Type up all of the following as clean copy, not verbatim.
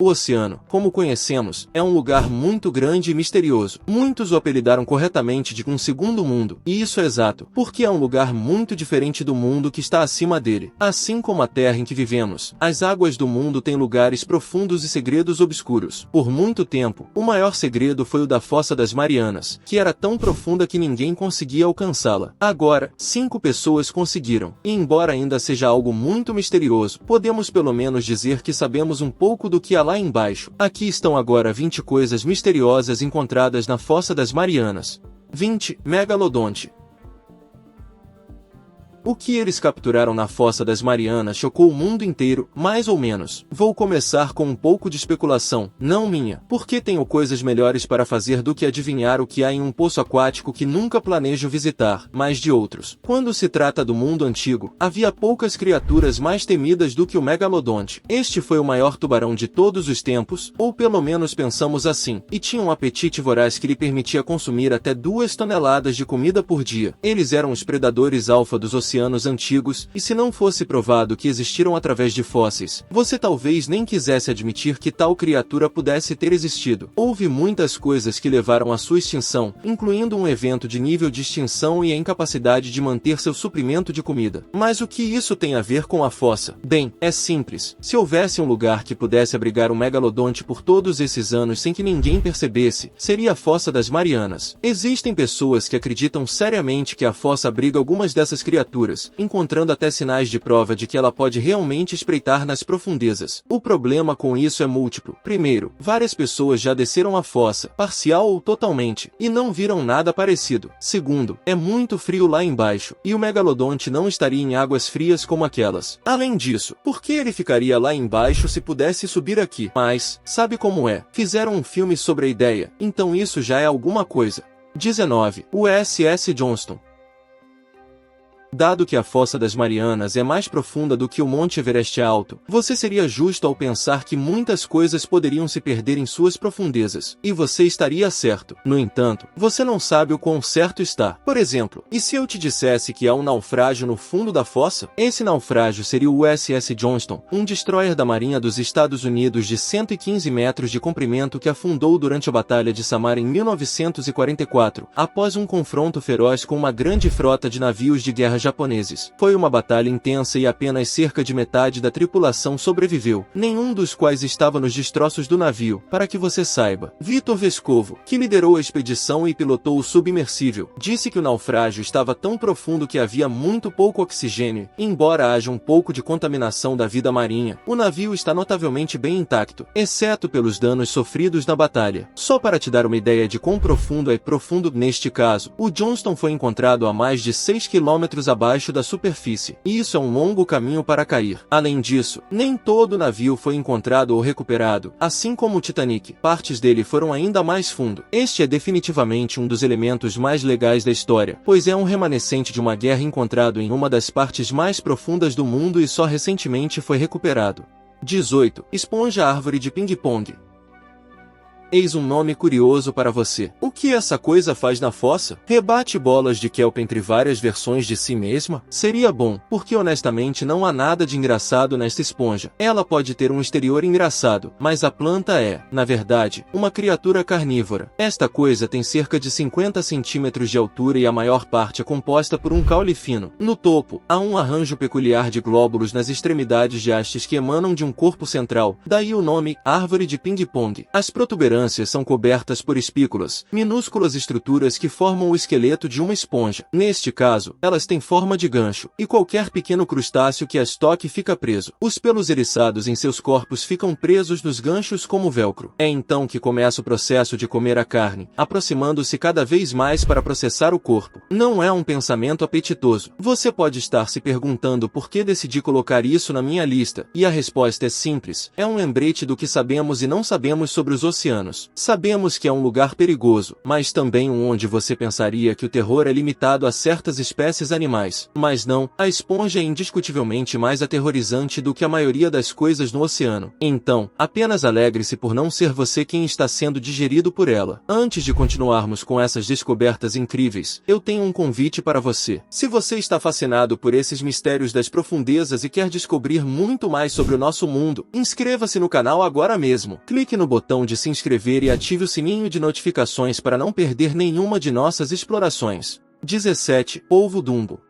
O oceano, como conhecemos, é um lugar muito grande e misterioso. Muitos o apelidaram corretamente de um segundo mundo, e isso é exato, porque é um lugar muito diferente do mundo que está acima dele. Assim como a Terra em que vivemos, as águas do mundo têm lugares profundos e segredos obscuros. Por muito tempo, o maior segredo foi o da Fossa das Marianas, que era tão profunda que ninguém conseguia alcançá-la. Agora, 5 pessoas conseguiram, e embora ainda seja algo muito misterioso, podemos pelo menos dizer que sabemos um pouco do que há lá embaixo. Aqui estão agora 20 coisas misteriosas encontradas na Fossa das Marianas. 20. Megalodonte. O que eles capturaram na Fossa das Marianas chocou o mundo inteiro, mais ou menos. Vou começar com um pouco de especulação, não minha, porque tenho coisas melhores para fazer do que adivinhar o que há em um poço aquático que nunca planejo visitar, mas de outros. Quando se trata do mundo antigo, havia poucas criaturas mais temidas do que o megalodonte. Este foi o maior tubarão de todos os tempos, ou pelo menos pensamos assim, e tinha um apetite voraz que lhe permitia consumir até 2 toneladas de comida por dia. Eles eram os predadores alfa dos oceanos antigos, e se não fosse provado que existiram através de fósseis, você talvez nem quisesse admitir que tal criatura pudesse ter existido. Houve muitas coisas que levaram à sua extinção, incluindo um evento de nível de extinção e a incapacidade de manter seu suprimento de comida. Mas o que isso tem a ver com a fossa? Bem, é simples. Se houvesse um lugar que pudesse abrigar um megalodonte por todos esses anos sem que ninguém percebesse, seria a Fossa das Marianas. Existem pessoas que acreditam seriamente que a fossa abriga algumas dessas criaturas, encontrando até sinais de prova de que ela pode realmente espreitar nas profundezas. O problema com isso é múltiplo. Primeiro, várias pessoas já desceram a fossa, parcial ou totalmente, e não viram nada parecido. Segundo, é muito frio lá embaixo, e o megalodonte não estaria em águas frias como aquelas. Além disso, por que ele ficaria lá embaixo se pudesse subir aqui? Mas, sabe como é? Fizeram um filme sobre a ideia, então isso já é alguma coisa. 19. USS Johnston. Dado que a Fossa das Marianas é mais profunda do que o Monte Everest alto, você seria justo ao pensar que muitas coisas poderiam se perder em suas profundezas, e você estaria certo. No entanto, você não sabe o quão certo está. Por exemplo, e se eu te dissesse que há um naufrágio no fundo da fossa? Esse naufrágio seria o USS Johnston, um destroyer da Marinha dos Estados Unidos de 115 metros de comprimento que afundou durante a Batalha de Samar em 1944, após um confronto feroz com uma grande frota de navios de guerra japoneses. Foi uma batalha intensa e apenas cerca de metade da tripulação sobreviveu, nenhum dos quais estava nos destroços do navio. Para que você saiba, Vitor Vescovo, que liderou a expedição e pilotou o submersível, disse que o naufrágio estava tão profundo que havia muito pouco oxigênio. Embora haja um pouco de contaminação da vida marinha, o navio está notavelmente bem intacto, exceto pelos danos sofridos na batalha. Só para te dar uma ideia de quão profundo é profundo neste caso, o Johnston foi encontrado a mais de 6 km abaixo da superfície, e isso é um longo caminho para cair. Além disso, nem todo o navio foi encontrado ou recuperado, assim como o Titanic. Partes dele foram ainda mais fundo. Este é definitivamente um dos elementos mais legais da história, pois é um remanescente de uma guerra encontrado em uma das partes mais profundas do mundo e só recentemente foi recuperado. 18. Esponja árvore de ping-pong. Eis um nome curioso para você. O que essa coisa faz na fossa? Rebate bolas de kelp entre várias versões de si mesma? Seria bom, porque honestamente não há nada de engraçado nesta esponja. Ela pode ter um exterior engraçado, mas a planta é, na verdade, uma criatura carnívora. Esta coisa tem cerca de 50 centímetros de altura e a maior parte é composta por um caule fino. No topo, há um arranjo peculiar de glóbulos nas extremidades de hastes que emanam de um corpo central, daí o nome, árvore de ping-pong. As protuberâncias são cobertas por espículas, minúsculas estruturas que formam o esqueleto de uma esponja. Neste caso, elas têm forma de gancho, e qualquer pequeno crustáceo que as toque fica preso. Os pelos eriçados em seus corpos ficam presos nos ganchos como velcro. É então que começa o processo de comer a carne, aproximando-se cada vez mais para processar o corpo. Não é um pensamento apetitoso. Você pode estar se perguntando por que decidi colocar isso na minha lista, e a resposta é simples. É um lembrete do que sabemos e não sabemos sobre os oceanos. oceanos. Sabemos que é um lugar perigoso, mas também um onde você pensaria que o terror é limitado a certas espécies animais. Mas não, a esponja é indiscutivelmente mais aterrorizante do que a maioria das coisas no oceano. Então, apenas alegre-se por não ser você quem está sendo digerido por ela. Antes de continuarmos com essas descobertas incríveis, eu tenho um convite para você. Se você está fascinado por esses mistérios das profundezas e quer descobrir muito mais sobre o nosso mundo, inscreva-se no canal agora mesmo. Clique no botão de se inscrever e ative o sininho de notificações para não perder nenhuma de nossas explorações. 17. Polvo Dumbo.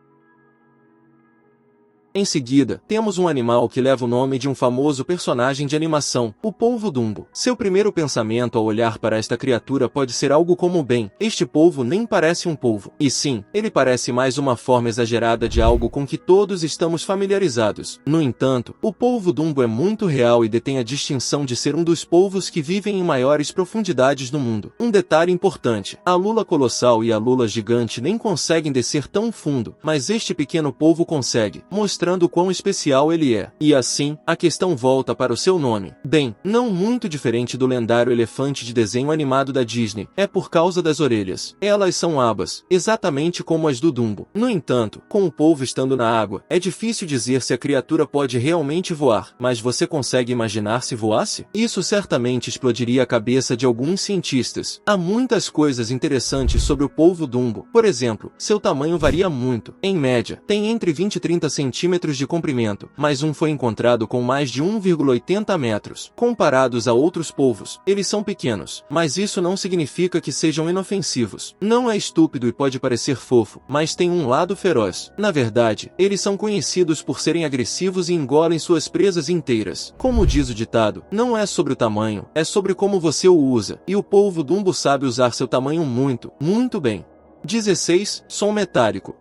Em seguida, temos um animal que leva o nome de um famoso personagem de animação, o polvo Dumbo. Seu primeiro pensamento ao olhar para esta criatura pode ser algo como bem, este polvo nem parece um polvo. E sim, ele parece mais uma forma exagerada de algo com que todos estamos familiarizados. No entanto, o polvo Dumbo é muito real e detém a distinção de ser um dos polvos que vivem em maiores profundidades no mundo. Um detalhe importante, a lula colossal e a lula gigante nem conseguem descer tão fundo, mas este pequeno polvo consegue, mostrando quão especial ele é. E assim, a questão volta para o seu nome. Bem, não muito diferente do lendário elefante de desenho animado da Disney, é por causa das orelhas. Elas são abas, exatamente como as do Dumbo. No entanto, com o polvo estando na água, é difícil dizer se a criatura pode realmente voar, mas você consegue imaginar se voasse? Isso certamente explodiria a cabeça de alguns cientistas. Há muitas coisas interessantes sobre o polvo Dumbo. Por exemplo, seu tamanho varia muito. Em média, tem entre 20 e 30 centímetros de comprimento, mas um foi encontrado com mais de 1,80 metros. Comparados a outros polvos, eles são pequenos, mas isso não significa que sejam inofensivos. Não é estúpido e pode parecer fofo, mas tem um lado feroz. Na verdade, eles são conhecidos por serem agressivos e engolem suas presas inteiras. Como diz o ditado, não é sobre o tamanho, é sobre como você o usa, e o polvo Dumbo sabe usar seu tamanho muito, muito bem. 16. Som metálico.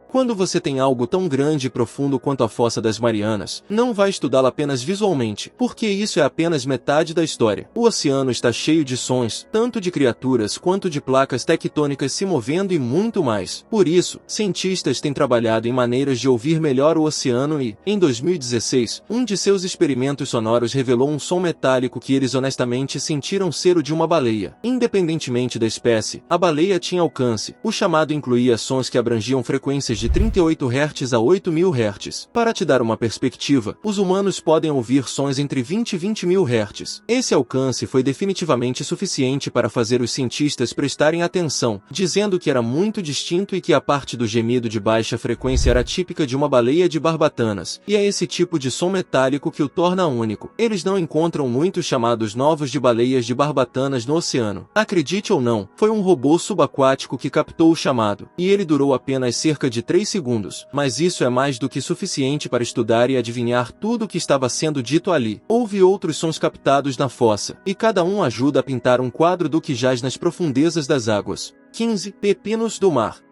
Quando você tem algo tão grande e profundo quanto a Fossa das Marianas, não vai estudá-la apenas visualmente, porque isso é apenas metade da história. O oceano está cheio de sons, tanto de criaturas quanto de placas tectônicas se movendo e muito mais. Por isso, cientistas têm trabalhado em maneiras de ouvir melhor o oceano e, em 2016, um de seus experimentos sonoros revelou um som metálico que eles honestamente sentiram ser o de uma baleia. Independentemente da espécie, a baleia tinha alcance. O chamado incluía sons que abrangiam frequências de 38 Hz a 8.000 Hz. Para te dar uma perspectiva, os humanos podem ouvir sons entre 20 e 20.000 Hz. Esse alcance foi definitivamente suficiente para fazer os cientistas prestarem atenção, dizendo que era muito distinto e que a parte do gemido de baixa frequência era típica de uma baleia de barbatanas, e é esse tipo de som metálico que o torna único. Eles não encontram muitos chamados novos de baleias de barbatanas no oceano. Acredite ou não, foi um robô subaquático que captou o chamado, e ele durou apenas cerca de 3 segundos, mas isso é mais do que suficiente para estudar e adivinhar tudo o que estava sendo dito ali. Houve outros sons captados na fossa, e cada um ajuda a pintar um quadro do que jaz nas profundezas das águas. 15. Pepinos do mar.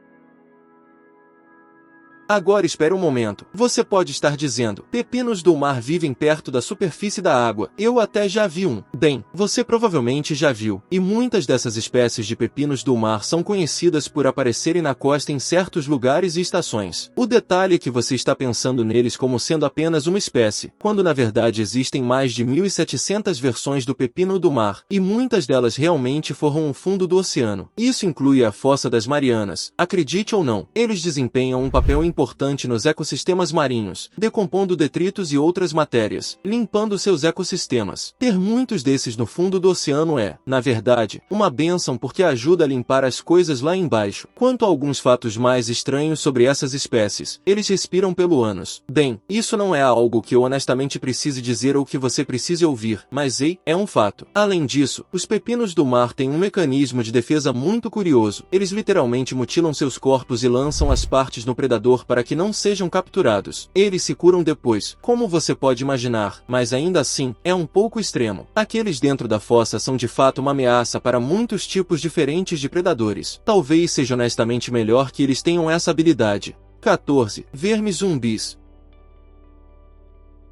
Agora espere um momento. Você pode estar dizendo, pepinos do mar vivem perto da superfície da água. Eu até já vi um. Bem, você provavelmente já viu. E muitas dessas espécies de pepinos do mar são conhecidas por aparecerem na costa em certos lugares e estações. O detalhe é que você está pensando neles como sendo apenas uma espécie, quando na verdade existem mais de 1.700 versões do pepino do mar, e muitas delas realmente forram o fundo do oceano. Isso inclui a Fossa das Marianas. Acredite ou não, eles desempenham um papel importante nos ecossistemas marinhos, decompondo detritos e outras matérias, limpando seus ecossistemas. Ter muitos desses no fundo do oceano é, na verdade, uma bênção porque ajuda a limpar as coisas lá embaixo. Quanto a alguns fatos mais estranhos sobre essas espécies, eles respiram pelo ânus. Bem, isso não é algo que eu honestamente precise dizer ou que você precise ouvir, mas é um fato. Além disso, os pepinos do mar têm um mecanismo de defesa muito curioso. Eles literalmente mutilam seus corpos e lançam as partes no predador para que não sejam capturados. Eles se curam depois, como você pode imaginar, mas ainda assim, é um pouco extremo. Aqueles dentro da fossa são de fato uma ameaça para muitos tipos diferentes de predadores. Talvez seja honestamente melhor que eles tenham essa habilidade. 14. Vermes zumbis.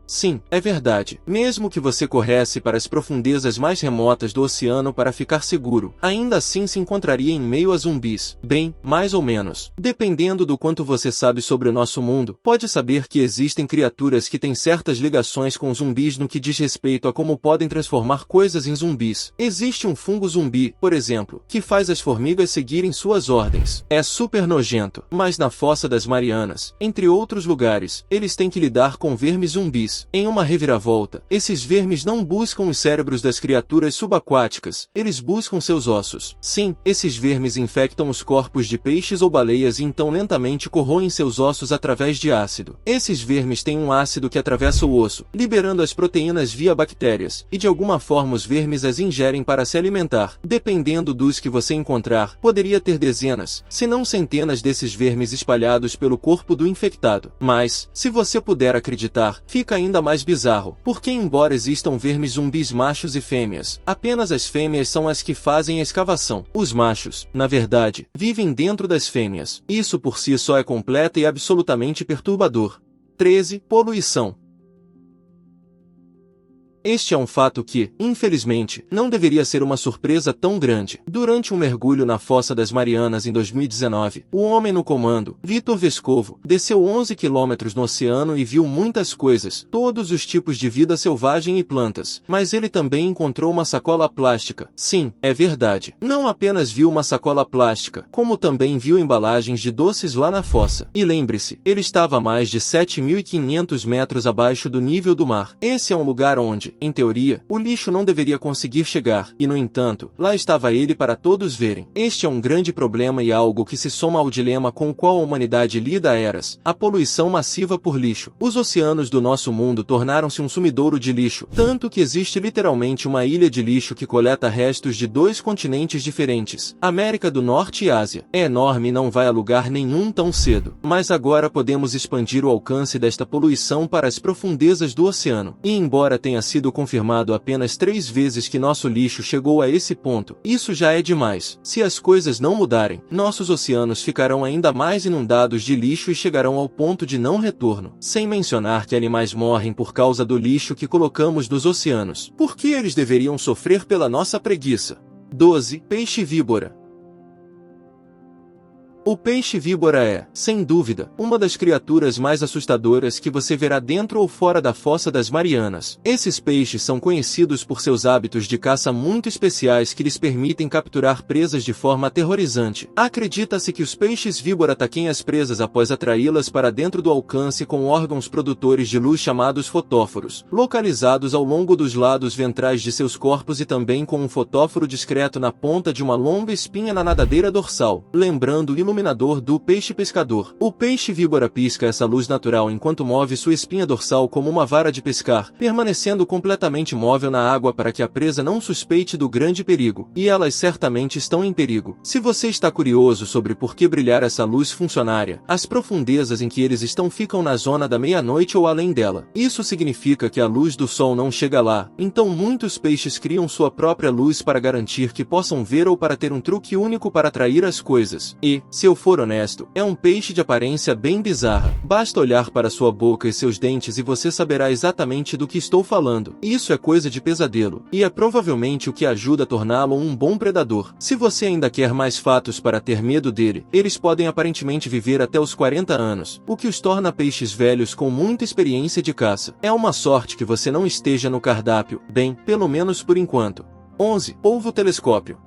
Sim, é verdade. Mesmo que você corresse para as profundezas mais remotas do oceano para ficar seguro, ainda assim se encontraria em meio a zumbis. Bem, mais ou menos. Dependendo do quanto você sabe sobre o nosso mundo, pode saber que existem criaturas que têm certas ligações com zumbis no que diz respeito a como podem transformar coisas em zumbis. Existe um fungo zumbi, por exemplo, que faz as formigas seguirem suas ordens. É super nojento, mas na Fossa das Marianas, entre outros lugares, eles têm que lidar com vermes zumbis. Em uma reviravolta, esses vermes não buscam os cérebros das criaturas subaquáticas, eles buscam seus ossos. Sim, esses vermes infectam os corpos de peixes ou baleias e então lentamente corroem seus ossos através de ácido. Esses vermes têm um ácido que atravessa o osso, liberando as proteínas via bactérias, e de alguma forma os vermes as ingerem para se alimentar. Dependendo dos que você encontrar, poderia ter dezenas, se não centenas desses vermes espalhados pelo corpo do infectado. Mas, se você puder acreditar, fica ainda mais bizarro, porque embora existam vermes zumbis machos e fêmeas, apenas as fêmeas são as que fazem a escavação. Os machos, na verdade, vivem dentro das fêmeas. Isso por si só é completo e absolutamente perturbador. 13. Poluição. Este é um fato que, infelizmente, não deveria ser uma surpresa tão grande. Durante um mergulho na Fossa das Marianas em 2019, o homem no comando, Vitor Vescovo, desceu 11 quilômetros no oceano e viu muitas coisas, todos os tipos de vida selvagem e plantas. Mas ele também encontrou uma sacola plástica. Sim, é verdade. Não apenas viu uma sacola plástica, como também viu embalagens de doces lá na fossa. E lembre-se, ele estava a mais de 7.500 metros abaixo do nível do mar. Esse é um lugar onde, em teoria, o lixo não deveria conseguir chegar, e no entanto, lá estava ele para todos verem. Este é um grande problema e algo que se soma ao dilema com o qual a humanidade lida há eras, a poluição massiva por lixo. Os oceanos do nosso mundo tornaram-se um sumidouro de lixo, tanto que existe literalmente uma ilha de lixo que coleta restos de 2 continentes diferentes, América do Norte e Ásia. É enorme e não vai a lugar nenhum tão cedo. Mas agora podemos expandir o alcance desta poluição para as profundezas do oceano. E embora tenha sido confirmado apenas 3 vezes que nosso lixo chegou a esse ponto, isso já é demais. Se as coisas não mudarem, nossos oceanos ficarão ainda mais inundados de lixo e chegarão ao ponto de não retorno. Sem mencionar que animais morrem por causa do lixo que colocamos nos oceanos. Por que eles deveriam sofrer pela nossa preguiça? 12. Peixe-víbora. O peixe-víbora é, sem dúvida, uma das criaturas mais assustadoras que você verá dentro ou fora da Fossa das Marianas. Esses peixes são conhecidos por seus hábitos de caça muito especiais que lhes permitem capturar presas de forma aterrorizante. Acredita-se que os peixes-víbora taquem as presas após atraí-las para dentro do alcance com órgãos produtores de luz chamados fotóforos, localizados ao longo dos lados ventrais de seus corpos e também com um fotóforo discreto na ponta de uma longa espinha na nadadeira dorsal, lembrando o iluminador do peixe-pescador. O peixe-víbora pisca essa luz natural enquanto move sua espinha dorsal como uma vara de pescar, permanecendo completamente móvel na água para que a presa não suspeite do grande perigo. E elas certamente estão em perigo. Se você está curioso sobre por que brilhar essa luz funcionária, as profundezas em que eles estão ficam na zona da meia-noite ou além dela. Isso significa que a luz do sol não chega lá, então muitos peixes criam sua própria luz para garantir que possam ver ou para ter um truque único para atrair as coisas. E, se eu for honesto, é um peixe de aparência bem bizarra. Basta olhar para sua boca e seus dentes e você saberá exatamente do que estou falando. Isso é coisa de pesadelo, e é provavelmente o que ajuda a torná-lo um bom predador. Se você ainda quer mais fatos para ter medo dele, eles podem aparentemente viver até os 40 anos, o que os torna peixes velhos com muita experiência de caça. É uma sorte que você não esteja no cardápio, bem, pelo menos por enquanto. 11. Polvo-telescópio.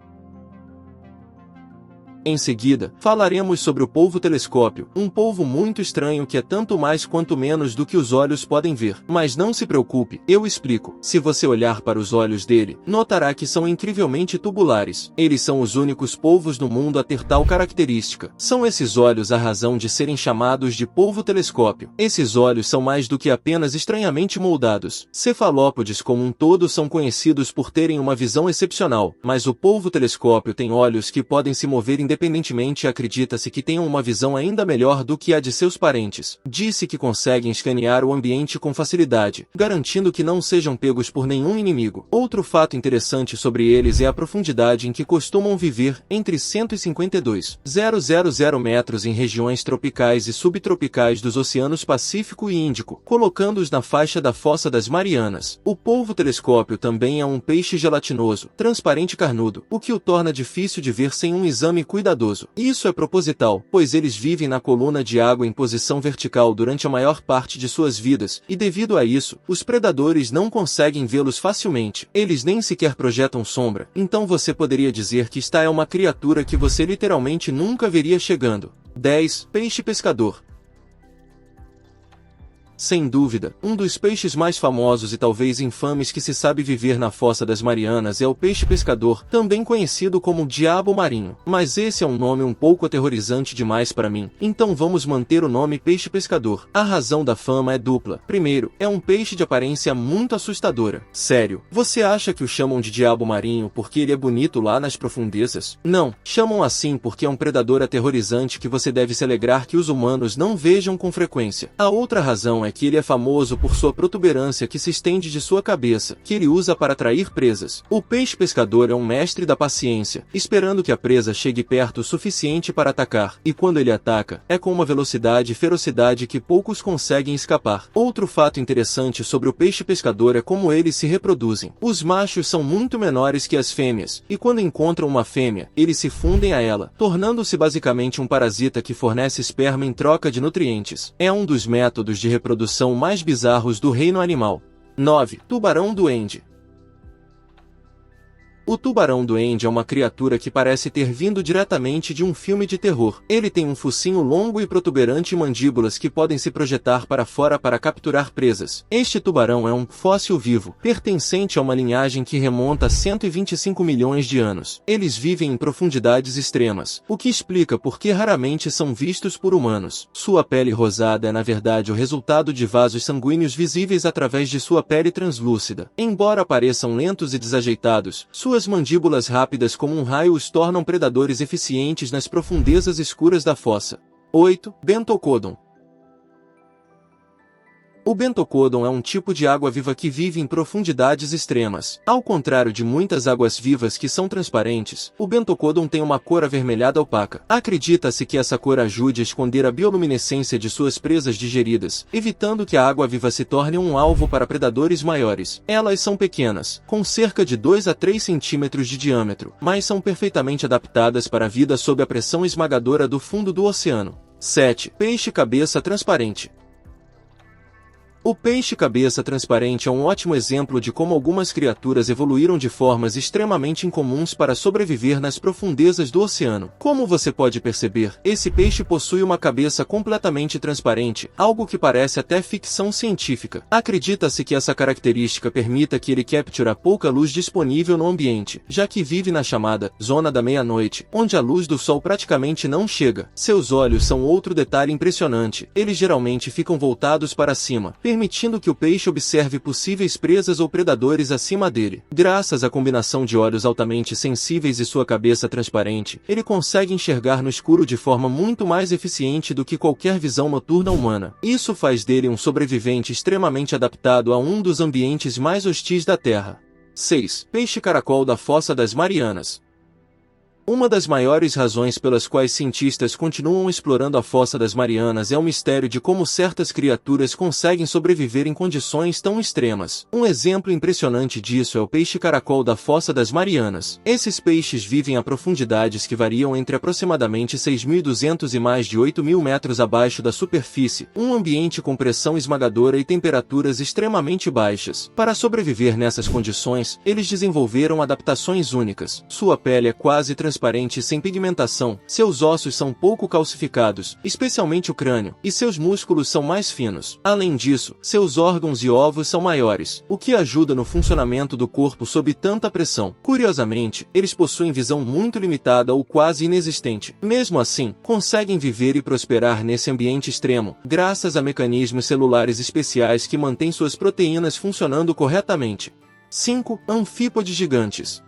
Em seguida, falaremos sobre o polvo-telescópio, um polvo muito estranho que é tanto mais quanto menos do que os olhos podem ver. Mas não se preocupe, eu explico. Se você olhar para os olhos dele, notará que são incrivelmente tubulares. Eles são os únicos polvos no mundo a ter tal característica. São esses olhos a razão de serem chamados de polvo-telescópio. Esses olhos são mais do que apenas estranhamente moldados. Cefalópodes como um todo são conhecidos por terem uma visão excepcional, mas o polvo-telescópio tem olhos que podem se mover independentes independentemente acredita-se que tenham uma visão ainda melhor do que a de seus parentes. Disse que conseguem escanear o ambiente com facilidade, garantindo que não sejam pegos por nenhum inimigo. Outro fato interessante sobre eles é a profundidade em que costumam viver, entre 152,000 metros em regiões tropicais e subtropicais dos oceanos Pacífico e Índico, colocando-os na faixa da Fossa das Marianas. O polvo telescópio também é um peixe gelatinoso, transparente e carnudo, o que o torna difícil de ver sem um exame cuidadoso. Isso é proposital, pois eles vivem na coluna de água em posição vertical durante a maior parte de suas vidas, e devido a isso, os predadores não conseguem vê-los facilmente. Eles nem sequer projetam sombra, então você poderia dizer que esta é uma criatura que você literalmente nunca veria chegando. 10. Peixe pescador. Sem dúvida, um dos peixes mais famosos e talvez infames que se sabe viver na Fossa das Marianas é o peixe pescador, também conhecido como diabo marinho. Mas esse é um nome um pouco aterrorizante demais para mim, então vamos manter o nome peixe pescador. A razão da fama é dupla. Primeiro, é um peixe de aparência muito assustadora. Sério, você acha que o chamam de diabo marinho porque ele é bonito lá nas profundezas? Não, chamam assim porque é um predador aterrorizante que você deve se alegrar que os humanos não vejam com frequência. A outra razão é que ele é famoso por sua protuberância que se estende de sua cabeça, que ele usa para atrair presas. O peixe pescador é um mestre da paciência, esperando que a presa chegue perto o suficiente para atacar, e quando ele ataca, é com uma velocidade e ferocidade que poucos conseguem escapar. Outro fato interessante sobre o peixe pescador é como eles se reproduzem. Os machos são muito menores que as fêmeas, e quando encontram uma fêmea, eles se fundem a ela, tornando-se basicamente um parasita que fornece esperma em troca de nutrientes. É um dos métodos de reprodução mais bizarros do reino animal. 9. Tubarão duende. O tubarão-duende é uma criatura que parece ter vindo diretamente de um filme de terror. Ele tem um focinho longo e protuberante e mandíbulas que podem se projetar para fora para capturar presas. Este tubarão é um fóssil vivo, pertencente a uma linhagem que remonta a 125 milhões de anos. Eles vivem em profundidades extremas, o que explica por que raramente são vistos por humanos. Sua pele rosada é na verdade o resultado de vasos sanguíneos visíveis através de sua pele translúcida. Embora pareçam lentos e desajeitados, suas mandíbulas rápidas como um raio os tornam predadores eficientes nas profundezas escuras da fossa. 8. Bentocodon. O bentocodon é um tipo de água-viva que vive em profundidades extremas. Ao contrário de muitas águas-vivas que são transparentes, o bentocodon tem uma cor avermelhada opaca. Acredita-se que essa cor ajude a esconder a bioluminescência de suas presas digeridas, evitando que a água-viva se torne um alvo para predadores maiores. Elas são pequenas, com cerca de 2 a 3 centímetros de diâmetro, mas são perfeitamente adaptadas para a vida sob a pressão esmagadora do fundo do oceano. 7. Peixe-cabeça transparente. O peixe-cabeça transparente é um ótimo exemplo de como algumas criaturas evoluíram de formas extremamente incomuns para sobreviver nas profundezas do oceano. Como você pode perceber, esse peixe possui uma cabeça completamente transparente, algo que parece até ficção científica. Acredita-se que essa característica permita que ele capture a pouca luz disponível no ambiente, já que vive na chamada zona da meia-noite, onde a luz do sol praticamente não chega. Seus olhos são outro detalhe impressionante. Eles geralmente ficam voltados para cima, permitindo que o peixe observe possíveis presas ou predadores acima dele. Graças à combinação de olhos altamente sensíveis e sua cabeça transparente, ele consegue enxergar no escuro de forma muito mais eficiente do que qualquer visão noturna humana. Isso faz dele um sobrevivente extremamente adaptado a um dos ambientes mais hostis da Terra. 6. Peixe-caracol da Fossa das Marianas. Uma das maiores razões pelas quais cientistas continuam explorando a Fossa das Marianas é o mistério de como certas criaturas conseguem sobreviver em condições tão extremas. Um exemplo impressionante disso é o peixe-caracol da Fossa das Marianas. Esses peixes vivem a profundidades que variam entre aproximadamente 6.200 e mais de 8.000 metros abaixo da superfície, um ambiente com pressão esmagadora e temperaturas extremamente baixas. Para sobreviver nessas condições, eles desenvolveram adaptações únicas. Sua pele é quase transparente e sem pigmentação, seus ossos são pouco calcificados, especialmente o crânio, e seus músculos são mais finos. Além disso, seus órgãos e ovos são maiores, o que ajuda no funcionamento do corpo sob tanta pressão. Curiosamente, eles possuem visão muito limitada ou quase inexistente. Mesmo assim, conseguem viver e prosperar nesse ambiente extremo, graças a mecanismos celulares especiais que mantêm suas proteínas funcionando corretamente. 5. Anfípodes gigantes.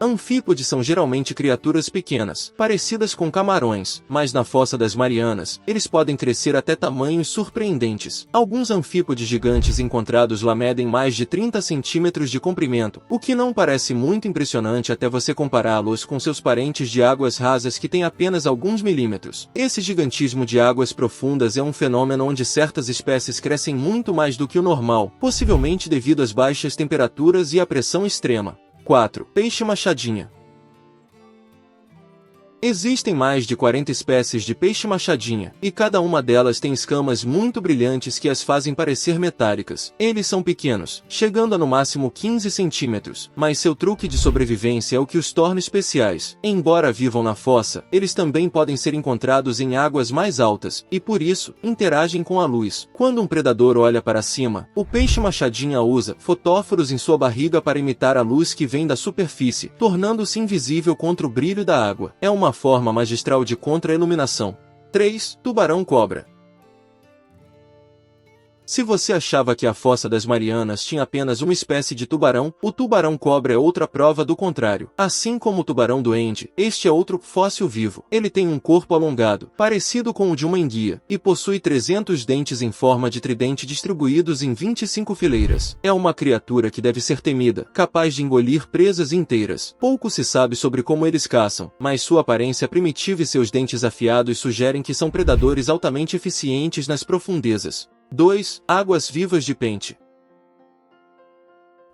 Anfípodes são geralmente criaturas pequenas, parecidas com camarões, mas na Fossa das Marianas, eles podem crescer até tamanhos surpreendentes. Alguns anfípodes gigantes encontrados lá medem mais de 30 centímetros de comprimento, o que não parece muito impressionante até você compará-los com seus parentes de águas rasas que têm apenas alguns milímetros. Esse gigantismo de águas profundas é um fenômeno onde certas espécies crescem muito mais do que o normal, possivelmente devido às baixas temperaturas e à pressão extrema. 4. Peixe machadinha. Existem mais de 40 espécies de peixe machadinha, e cada uma delas tem escamas muito brilhantes que as fazem parecer metálicas. Eles são pequenos, chegando a no máximo 15 centímetros, mas seu truque de sobrevivência é o que os torna especiais. Embora vivam na fossa, eles também podem ser encontrados em águas mais altas, e por isso, interagem com a luz. Quando um predador olha para cima, o peixe machadinha usa fotóforos em sua barriga para imitar a luz que vem da superfície, tornando-se invisível contra o brilho da água. É uma forma magistral de contra-iluminação. 3. Tubarão-cobra. Se você achava que a Fossa das Marianas tinha apenas uma espécie de tubarão, o tubarão-cobra é outra prova do contrário. Assim como o tubarão-doente, este é outro fóssil vivo. Ele tem um corpo alongado, parecido com o de uma enguia, e possui 300 dentes em forma de tridente distribuídos em 25 fileiras. É uma criatura que deve ser temida, capaz de engolir presas inteiras. Pouco se sabe sobre como eles caçam, mas sua aparência primitiva e seus dentes afiados sugerem que são predadores altamente eficientes nas profundezas. 2. Águas vivas de pente.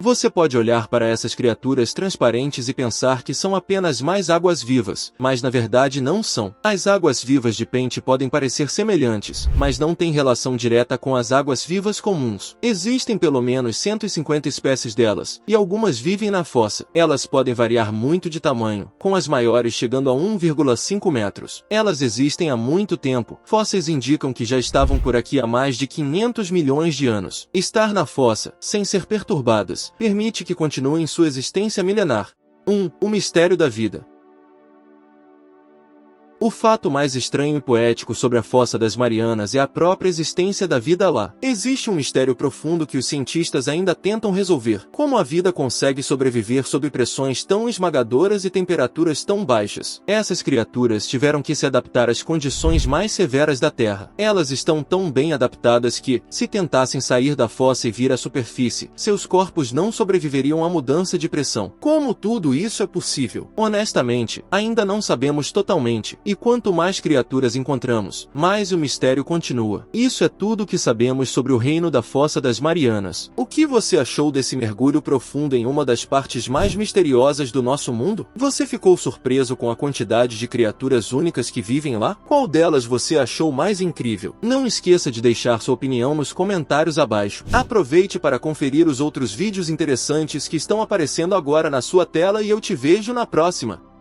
Você pode olhar para essas criaturas transparentes e pensar que são apenas mais águas vivas, mas na verdade não são. As águas vivas de pente podem parecer semelhantes, mas não têm relação direta com as águas vivas comuns. Existem pelo menos 150 espécies delas, e algumas vivem na fossa. Elas podem variar muito de tamanho, com as maiores chegando a 1,5 metros. Elas existem há muito tempo. Fósseis indicam que já estavam por aqui há mais de 500 milhões de anos. Estar na fossa, sem ser perturbadas, permite que continuem sua existência milenar. 1. O mistério da vida. O fato mais estranho e poético sobre a Fossa das Marianas é a própria existência da vida lá. Existe um mistério profundo que os cientistas ainda tentam resolver. Como a vida consegue sobreviver sob pressões tão esmagadoras e temperaturas tão baixas? Essas criaturas tiveram que se adaptar às condições mais severas da Terra. Elas estão tão bem adaptadas que, se tentassem sair da fossa e vir à superfície, seus corpos não sobreviveriam à mudança de pressão. Como tudo isso é possível? Honestamente, ainda não sabemos totalmente. E quanto mais criaturas encontramos, mais o mistério continua. Isso é tudo o que sabemos sobre o reino da Fossa das Marianas. O que você achou desse mergulho profundo em uma das partes mais misteriosas do nosso mundo? Você ficou surpreso com a quantidade de criaturas únicas que vivem lá? Qual delas você achou mais incrível? Não esqueça de deixar sua opinião nos comentários abaixo. Aproveite para conferir os outros vídeos interessantes que estão aparecendo agora na sua tela e eu te vejo na próxima.